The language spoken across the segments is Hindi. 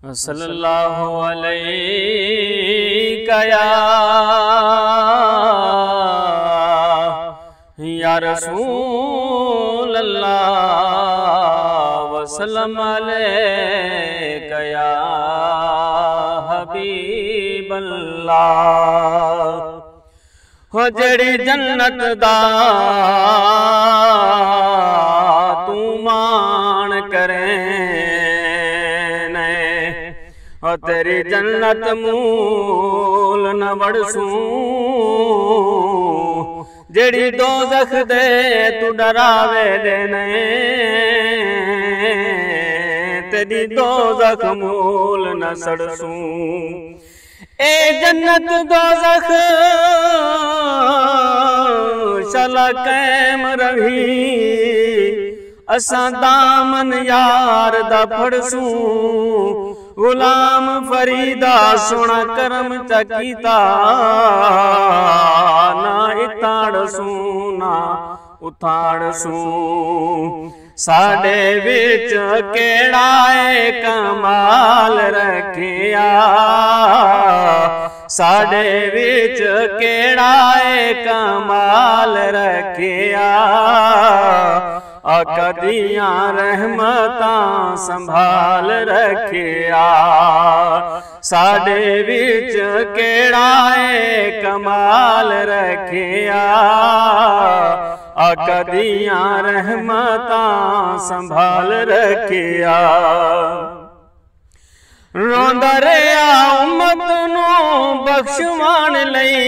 सल्लल्लाहु अलैका या रसूल अल्लाह वसल्लम अलैका या हबीब अल्लाह। हो जड़ी जन्नत दा तू मान करे हो तेरी जन्नत मूल न वड़सूं, जेड़ी दोज़ख दे तू डरावे देने तेरी दोज़ख मूल न सड़सूं। ए जन्नत दोज़ख शला कैम रही, असां दामन यार दा फड़सूं। गुलाम फरीदा सोना करम चकीता, ना इताड़सूं ना उताड़सूं। साडे विच केड़ा कमाल रखिया, साडे विच केड़ा कमाल रखिया। आका दियां रहमतां संभाल रखिया, साडे विच केड़ा कमाल रखिया। आका दियां रहमतां संभाल रखिया। रोंदा रहा उम्मत नूं बख्शवाण लई,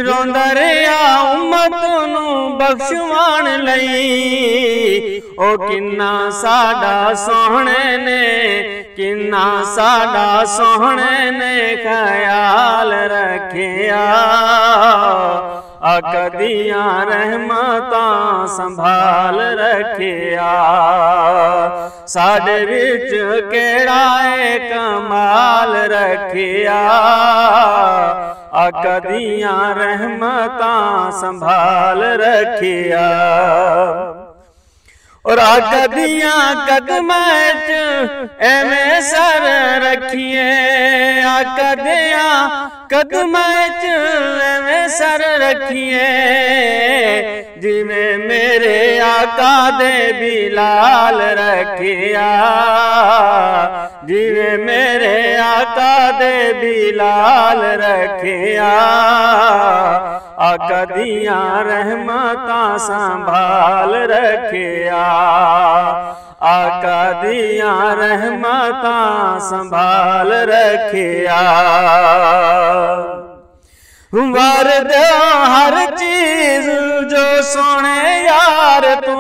रोंदा रहा उम्मत नूं बख्शवाण लई। ओ किन्ना साडा सोहणे ने, किन्ना साडा सोहणे ने ख्याल रखिया। आका दियां रहमतां संभाल रखिया, साडे विच केड़ा कमाल रखिया। आका दियां रहमतां संभाल रखिया। और आका दियां कदमां च एवें सर रखिए, आका दियां कदमां च एवें सर रखिए। जिवें मेरे आका दे बिलाल रखिया, जिवें मेरे आका दे बिलाल रखिया। आका दियां रहमतां संभाल रखिया, आका दियां रहमतां संभाल रखिया। वार दे हर चीज जो सोने यार तू,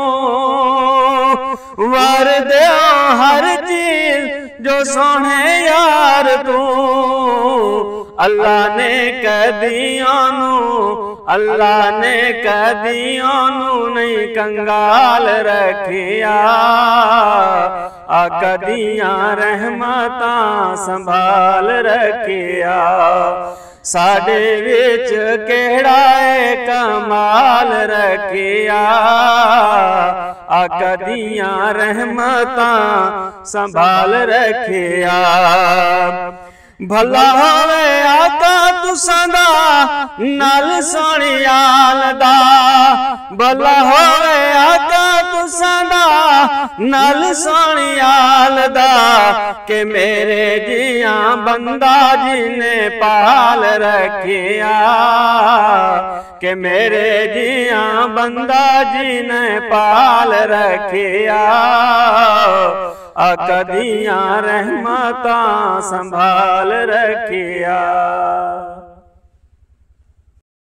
वार दे हर चीज जो सोने यार तू। अल्लाह ने कदियां नू, अल्लाह ने कदियां नू नहीं कंगाल रखिया। आका दियां रहमतां संभाल रखिया, साडे विच केड़ा कमाल रखिया। आका दियां रहमतां संभाल रखिया। भला होवे आका तुसां दा नाल सोहणियाल दा, भला होवे आका तुसां दा नाल सोहणियाल दा। के मेरे जियां बंदा जिने पाल रखिया, के मेरे जियां बंदा जिने पाल रखिया। आका दियां रहमतां संभाल रखिया।